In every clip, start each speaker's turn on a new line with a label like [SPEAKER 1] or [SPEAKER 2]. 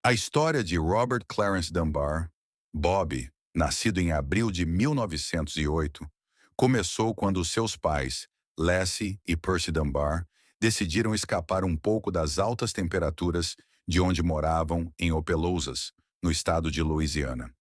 [SPEAKER 1] A história de Robert Clarence Dunbar, Bob, nascido em abril de 1908, começou quando seus pais, Lassie e Percy Dunbar, decidiram escapar um pouco das altas temperaturas de onde moravam em Opelousas, no estado de Louisiana.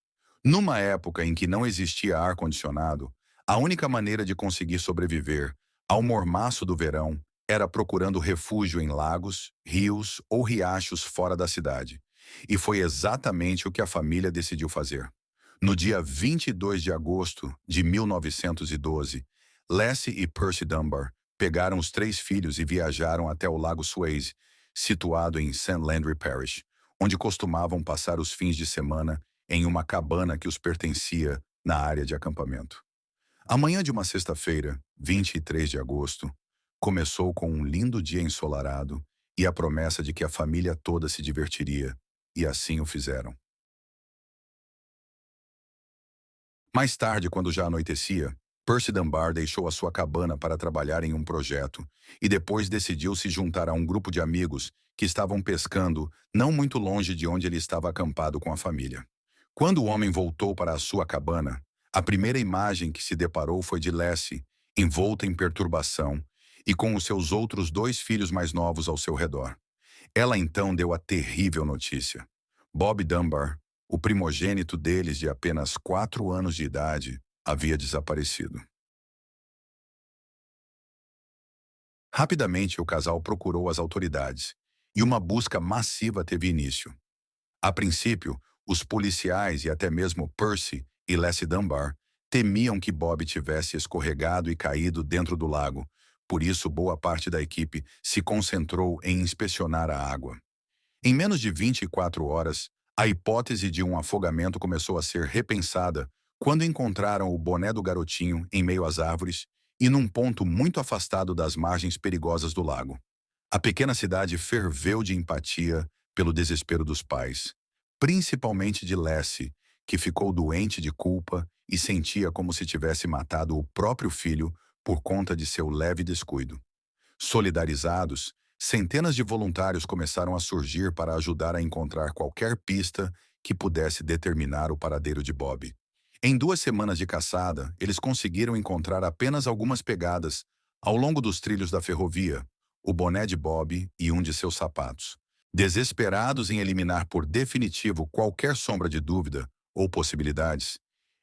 [SPEAKER 1] Numa época em que não existia ar-condicionado, a única maneira de conseguir sobreviver ao mormaço do verão era procurando refúgio em lagos, rios ou riachos fora da cidade. E foi exatamente o que a família decidiu fazer. No dia 22 de agosto de 1912, Lassie e Percy Dunbar pegaram os três filhos e viajaram até o Lago Swayze, situado em St. Landry Parish, onde costumavam passar os fins de semana em uma cabana que os pertencia na área de acampamento. A manhã de uma sexta-feira, 23 de agosto, começou com um lindo dia ensolarado e a promessa de que a família toda se divertiria, e assim o fizeram. Mais tarde, quando já anoitecia, Percy Dunbar deixou a sua cabana para trabalhar em um projeto e depois decidiu se juntar a um grupo de amigos que estavam pescando não muito longe de onde ele estava acampado com a família. Quando o homem voltou para a sua cabana, a primeira imagem que se deparou foi de Lassie, envolta em perturbação, e com os seus outros dois filhos mais novos ao seu redor. Ela então deu a terrível notícia. Bob Dunbar, o primogênito deles de apenas 4 anos de idade, havia desaparecido. Rapidamente, o casal procurou as autoridades, e uma busca massiva teve início. A princípio, os policiais e até mesmo Percy e Lassie Dunbar temiam que Bob tivesse escorregado e caído dentro do lago, por isso boa parte da equipe se concentrou em inspecionar a água. Em menos de 24 horas, a hipótese de um afogamento começou a ser repensada quando encontraram o boné do garotinho em meio às árvores e num ponto muito afastado das margens perigosas do lago. A pequena cidade ferveu de empatia pelo desespero dos pais, principalmente de Lassie, que ficou doente de culpa e sentia como se tivesse matado o próprio filho por conta de seu leve descuido. Solidarizados, centenas de voluntários começaram a surgir para ajudar a encontrar qualquer pista que pudesse determinar o paradeiro de Bob. Em 2 semanas de caçada, eles conseguiram encontrar apenas algumas pegadas ao longo dos trilhos da ferrovia, o boné de Bob e um de seus sapatos. Desesperados em eliminar por definitivo qualquer sombra de dúvida ou possibilidades,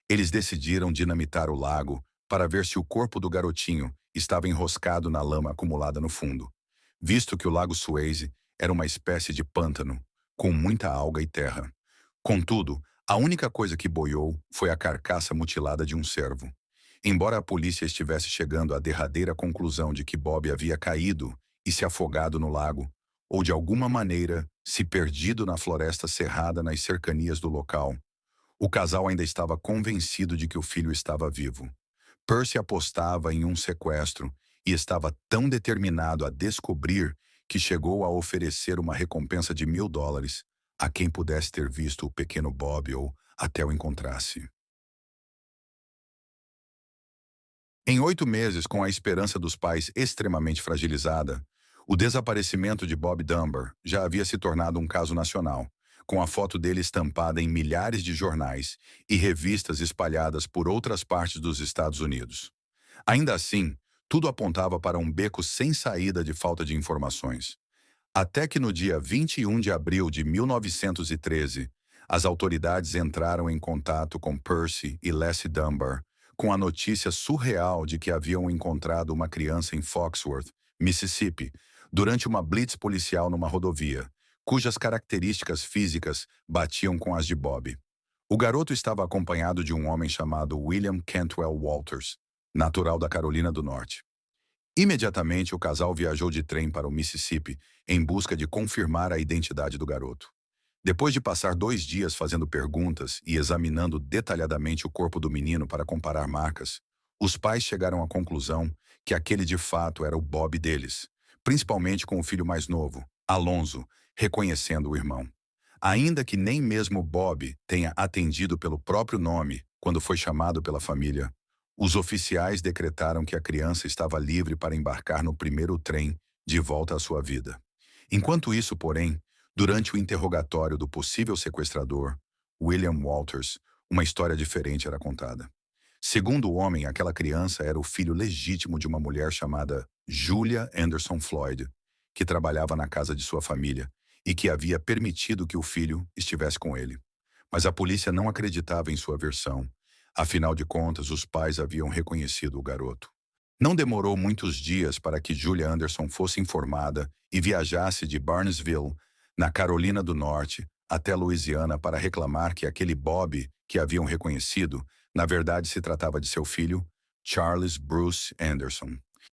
[SPEAKER 1] eles decidiram dinamitar o lago para ver se o corpo do garotinho estava enroscado na lama acumulada no fundo, visto que o Lago Swayze era uma espécie de pântano, com muita alga e terra. Contudo, a única coisa que boiou foi a carcaça mutilada de um cervo. Embora a polícia estivesse chegando à derradeira conclusão de que Bob havia caído e se afogado no lago, ou de alguma maneira se perdido na floresta cerrada nas cercanias do local, o casal ainda estava convencido de que o filho estava vivo. Percy apostava em um sequestro e estava tão determinado a descobrir que chegou a oferecer uma recompensa de $1000 a quem pudesse ter visto o pequeno Bob ou até o encontrasse. Em 8 meses, com a esperança dos pais extremamente fragilizada, o desaparecimento de Bob Dunbar já havia se tornado um caso nacional, com a foto dele estampada em milhares de jornais e revistas espalhadas por outras partes dos Estados Unidos. Ainda assim, tudo apontava para um beco sem saída de falta de informações. Até que no dia 21 de abril de 1913, as autoridades entraram em contato com Percy e Lassie Dunbar, com a notícia surreal de que haviam encontrado uma criança em Foxworth, Mississippi, durante uma blitz policial numa rodovia, cujas características físicas batiam com as de Bob. O garoto estava acompanhado de um homem chamado William Cantwell Walters, natural da Carolina do Norte. Imediatamente, o casal viajou de trem para o Mississippi em busca de confirmar a identidade do garoto. Depois de passar 2 dias fazendo perguntas e examinando detalhadamente o corpo do menino para comparar marcas, os pais chegaram à conclusão que aquele de fato era o Bob deles, principalmente com o filho mais novo, Alonzo, reconhecendo o irmão. Ainda que nem mesmo Bob tenha atendido pelo próprio nome quando foi chamado pela família, os oficiais decretaram que a criança estava livre para embarcar no primeiro trem de volta à sua vida. Enquanto isso, porém, Durante o interrogatório do possível sequestrador, William Walters, uma história diferente era contada. Segundo o homem, aquela criança era o filho legítimo de uma mulher chamada Julia Anderson Floyd, que trabalhava na casa de sua família e que havia permitido que o filho estivesse com ele. Mas a polícia não acreditava em sua versão. Afinal de contas, os pais haviam reconhecido o garoto. Não demorou muitos dias para que Julia Anderson fosse informada e viajasse de Barnesville, na Carolina do Norte, até Louisiana para reclamar que aquele Bob que haviam reconhecido, na verdade se tratava de seu filho, Charles Bruce Anderson.